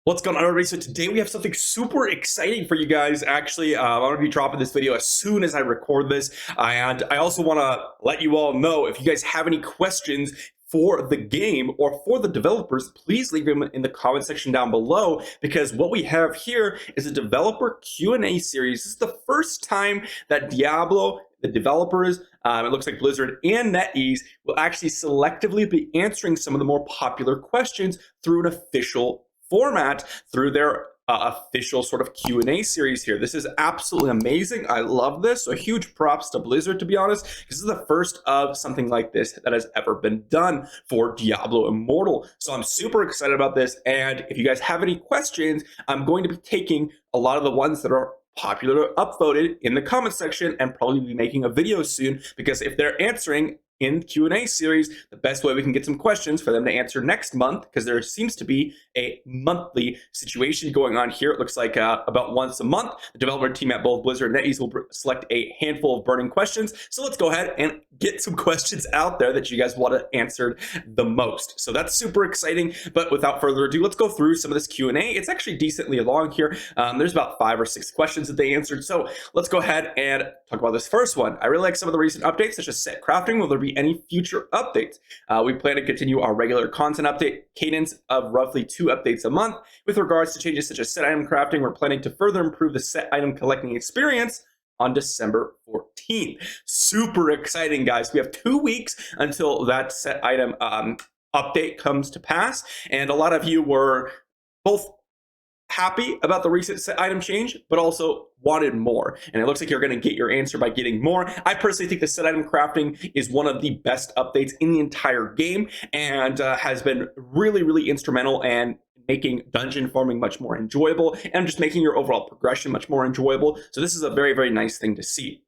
What's going on, everybody? So today we have something super exciting for you guys. Actually, I'm going to be dropping this video as soon as I record this. And I also want to let you all know, if you guys have any questions for the game or for the developers, please leave them in the comment section down below, because what we have here is a developer Q&A series. This is the first time that Diablo, the developers, it looks like Blizzard and NetEase, will actually selectively be answering some of the more popular questions through an official format, through their official sort of Q&A series here. This is absolutely amazing. I love this. So huge props to Blizzard, to be honest. This is the first of something like this that has ever been done for Diablo Immortal. So I'm super excited about this. And if you guys have any questions, I'm going to be taking a lot of the ones that are popular upvoted in the comment section, and probably be making a video soon, because if they're answering in Q&A series, the best way we can get some questions for them to answer next month, because there seems to be a monthly situation going on here. It looks like about once a month, the developer team at both Blizzard and NetEase will select a handful of burning questions. So let's go ahead and get some questions out there that you guys want answered the most. So that's super exciting. But without further ado, let's go through some of this Q&A. It's actually decently long here. There's about 5 or 6 questions that they answered. So let's go ahead and talk about this first one. I really like some of the recent updates, such as set crafting. Will there be any future updates? We plan to continue our regular content update cadence of roughly 2 updates a month. With regards to changes such as set item crafting, we're planning to further improve the set item collecting experience on December 14th. Super exciting, guys. We have 2 weeks until that set item update comes to pass, and a lot of you were both happy about the recent set item change, but also wanted more. And it looks like you're going to get your answer by getting more. I personally think the set item crafting is one of the best updates in the entire game, and has been really, really instrumental in making dungeon farming much more enjoyable, and just making your overall progression much more enjoyable. So this is a very, very nice thing to see.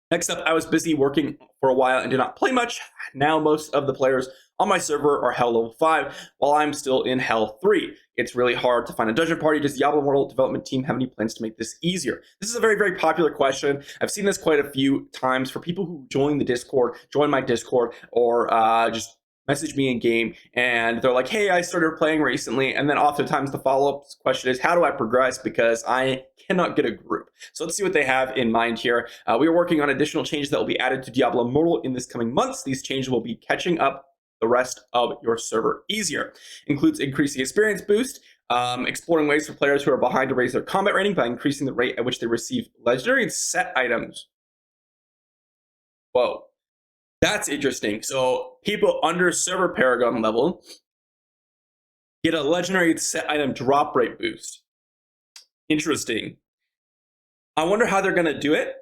Next up, I was busy working for a while and did not play much. Now most of the players on my server are Hell level 5, while I'm still in Hell 3. It's really hard to find a dungeon party. Does Diablo Immortal development team have any plans to make this easier? This is a very, very popular question. I've seen this quite a few times for people who join the Discord, join my Discord, or just message me in game, and they're like, hey, I started playing recently. And then oftentimes the follow-up question is, how do I progress? Because I cannot get a group. So let's see what they have in mind here. We are working on additional changes that will be added to Diablo Immortal in this coming months. These changes will be catching up the rest of your server easier. Includes increasing experience boost, exploring ways for players who are behind to raise their combat rating by increasing the rate at which they receive legendary and set items. Whoa. That's interesting. So people under server paragon level get a legendary set item drop rate boost. Interesting. I wonder how they're going to do it.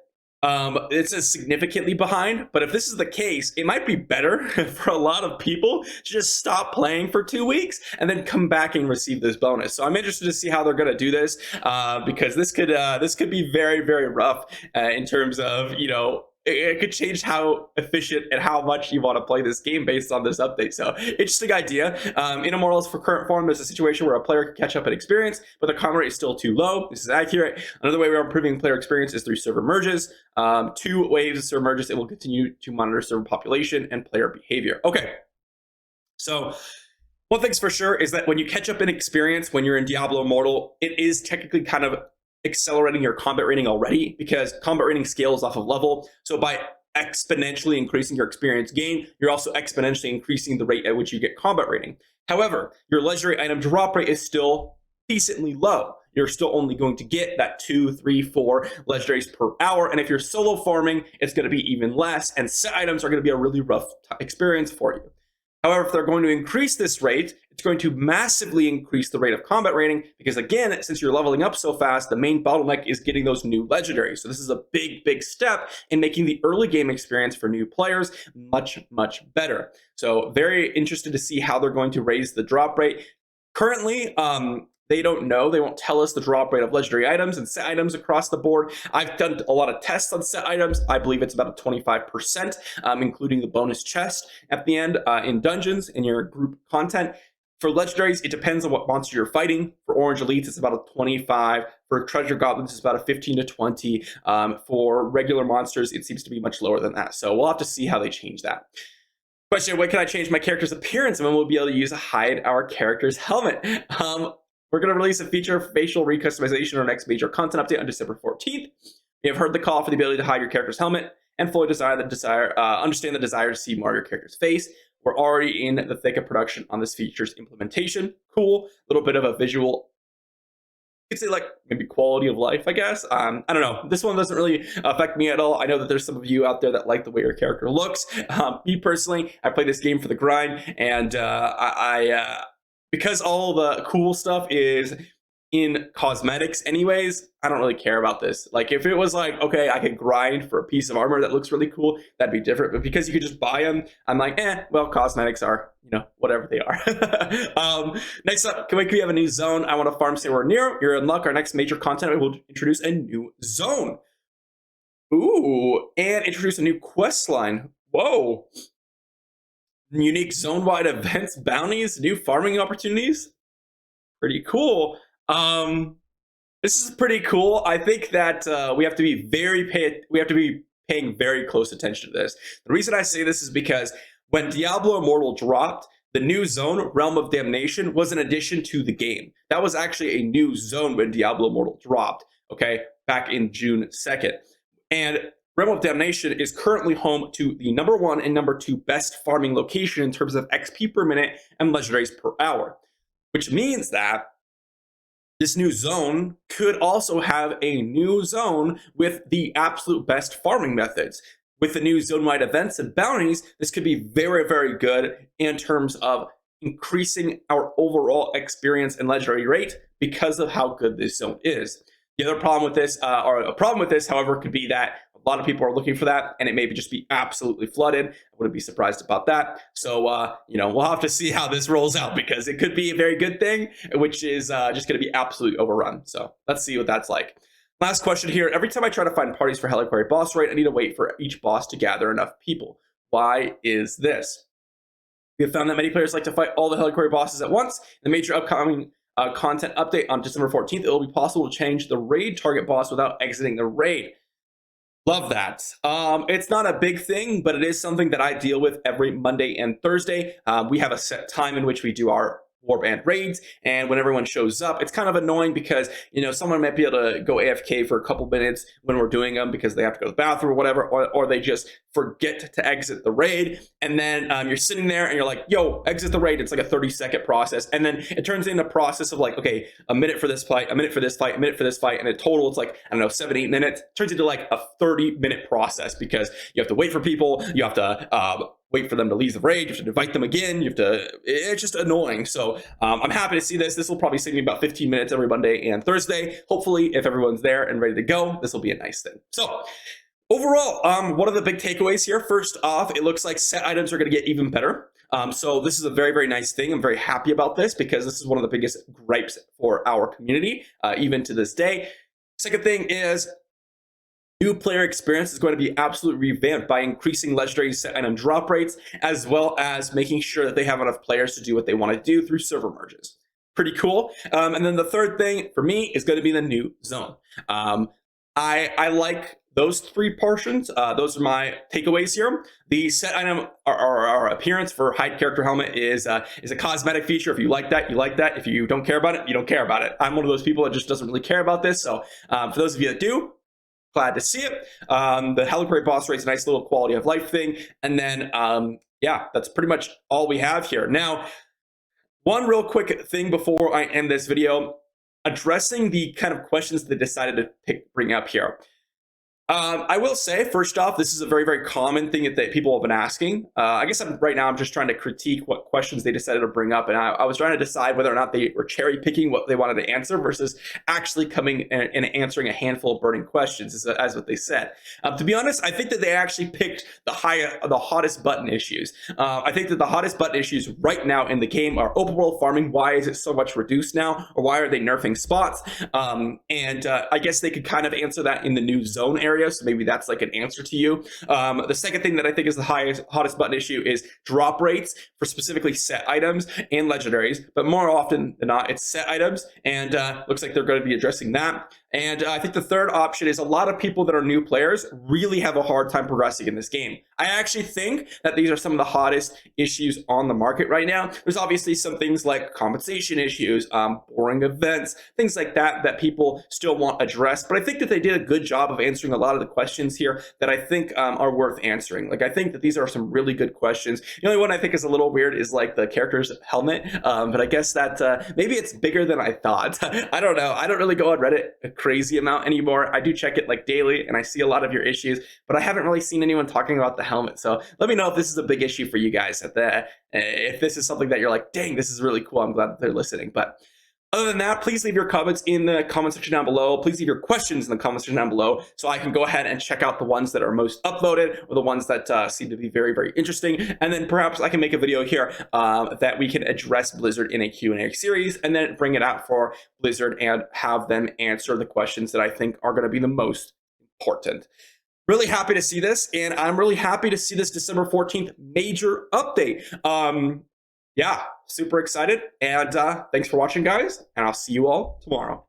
It's a significantly behind, but if this is the case, it might be better for a lot of people to just stop playing for 2 weeks and then come back and receive this bonus. So I'm interested to see how they're going to do this, because this could be very, very rough in terms of, you know, it could change how efficient and how much you want to play this game based on this update. So interesting idea. In Immortals for current form, there's a situation where a player can catch up in experience, but the combat rate is still too low. This is accurate. Another way we're improving player experience is through server merges. 2 waves of server merges. It will continue to monitor server population and player behavior. Okay. So one thing's for sure is that when you catch up in experience, when you're in Diablo Immortal, it is technically kind of accelerating your combat rating already, because combat rating scales off of level. So by exponentially increasing your experience gain, you're also exponentially increasing the rate at which you get combat rating. However, your legendary item drop rate is still decently low. You're still only going to get that 2, 3, 4 legendaries per hour. And if you're solo farming, it's going to be even less. And set items are going to be a really rough experience for you. However, if they're going to increase this rate, it's going to massively increase the rate of combat rating, because again, since you're leveling up so fast, the main bottleneck is getting those new legendaries. So this is a big, big step in making the early game experience for new players much, much better. So very interested to see how they're going to raise the drop rate. Currently, they don't know. They won't tell us the drop rate of legendary items and set items across the board. I've done a lot of tests on set items. I believe it's about a 25%, including the bonus chest at the end in dungeons in your group content. For legendaries, it depends on what monster you're fighting. For orange elites, it's about a 25. For treasure goblins, it's about a 15 to 20. For regular monsters, it seems to be much lower than that. So we'll have to see how they change that. Question, when can I change my character's appearance and when we'll be able to hide our character's helmet? We're going to release a feature of facial recustomization in our next major content update on December 14th. We have heard the call for the ability to hide your character's helmet and fully understand the desire to see more of your character's face. We're already in the thick of production on this feature's implementation. Cool. A little bit of a visual, you could say, like, maybe quality of life, I guess. I don't know. This one doesn't really affect me at all. I know that there's some of you out there that like the way your character looks. Me personally, I play this game for the grind, and because all the cool stuff is in cosmetics anyways, I don't really care about this. Like, if it was like, okay, I could grind for a piece of armor that looks really cool, that'd be different. But because you could just buy them, I'm like, well, cosmetics are, whatever they are. Next up, can we have a new zone? I want to farm somewhere near. You're in luck. Our next major content, we will introduce a new zone. Ooh, and introduce a new quest line. Whoa. Unique zone-wide events, bounties, new farming opportunities. Pretty cool. This is pretty cool. I think that we have to be paying very close attention to this. The reason I say this is because when Diablo Immortal dropped, the new zone, Realm of Damnation, was an addition to the game. That was actually a new zone when Diablo Immortal dropped, okay, back in June 2nd. And Realm of Damnation is currently home to the #1 and #2 best farming location in terms of XP per minute and legendaries per hour, which means that this new zone could also have a new zone with the absolute best farming methods. With the new zone-wide events and bounties, this could be very, very good in terms of increasing our overall experience and legendary rate because of how good this zone is. The other problem with this, however, could be that a lot of people are looking for that, and it may just be absolutely flooded. I wouldn't be surprised about that. So, we'll have to see how this rolls out, because it could be a very good thing, which is just going to be absolutely overrun. So let's see what that's like. Last question here. Every time I try to find parties for Heliquary boss raid, I need to wait for each boss to gather enough people. Why is this? We have found that many players like to fight all the Heliquary bosses at once. In the major upcoming content update on December 14th, it will be possible to change the raid target boss without exiting the raid. Love that. It's not a big thing, but it is something that I deal with every Monday and Thursday. We have a set time in which we do our warband raids, and when everyone shows up, it's kind of annoying because someone might be able to go AFK for a couple minutes when we're doing them because they have to go to the bathroom or whatever, or they just forget to exit the raid, and then you're sitting there and you're like, yo, exit the raid. It's like a 30-second process, and then it turns into a process of like, okay, a minute for this fight, a minute for this fight, a minute for this fight, and in total it's like, I don't know, 7-8 minutes. It turns into like a 30-minute process because you have to wait for people, you have to wait for them to leave the raid, you have to invite them again, it's just annoying. So I'm happy to see this. This will probably save me about 15 minutes every Monday and Thursday. Hopefully, if everyone's there and ready to go, this will be a nice thing. So overall, what are the big takeaways here? First off, it looks like set items are going to get even better. So this is a very, very nice thing. I'm very happy about this because this is one of the biggest gripes for our community, even to this day. Second thing is, new player experience is going to be absolutely revamped by increasing legendary set item drop rates, as well as making sure that they have enough players to do what they want to do through server merges. Pretty cool. And then the third thing for me is going to be the new zone. I like those three portions. Those are my takeaways here. The set item, our appearance for hide character helmet is a cosmetic feature. If you like that, you like that. If you don't care about it, you don't care about it. I'm one of those people that just doesn't really care about this. So for those of you that do, glad to see it. The Heliquary boss raid is a nice little quality of life thing. And then, yeah, that's pretty much all we have here. Now, one real quick thing before I end this video, addressing the kind of questions they decided to bring up here. I will say, first off, this is a very, very common thing that people have been asking. I guess right now I'm just trying to critique what questions they decided to bring up. And I was trying to decide whether or not they were cherry picking what they wanted to answer versus actually coming and answering a handful of burning questions, as what they said. To be honest, I think that they actually picked the hottest button issues. I think that the hottest button issues right now in the game are open world farming. Why is it so much reduced now? Or why are they nerfing spots? I guess they could kind of answer that in the new zone area. So maybe that's like an answer to you. The second thing that I think is the hottest button issue is drop rates for specifically set items and legendaries, but more often than not, it's set items, and looks like they're going to be addressing that. And I think the third option is a lot of people that are new players really have a hard time progressing in this game. I actually think that these are some of the hottest issues on the market right now. There's obviously some things like compensation issues, boring events, things like that that people still want addressed. But I think that they did a good job of answering a lot of the questions here that I think are worth answering. Like, I think that these are some really good questions. The only one I think is a little weird is like the character's helmet, but I guess that maybe it's bigger than I thought. I don't know. I don't really go on Reddit a crazy amount anymore. I do check it like daily, and I see a lot of your issues, but I haven't really seen anyone talking about the helmet. So let me know if this is a big issue for you guys. If this is something that you're like, dang, this is really cool. I'm glad that they're listening. But other than that, please leave your comments in the comment section down below. Please leave your questions in the comment section down below so I can go ahead and check out the ones that are most upvoted or the ones that seem to be very, very interesting. And then perhaps I can make a video here that we can address Blizzard in a Q&A series and then bring it out for Blizzard and have them answer the questions that I think are going to be the most important. Really happy to see this, and I'm really happy to see this December 14th major update. Yeah, super excited, and thanks for watching, guys, and I'll see you all tomorrow.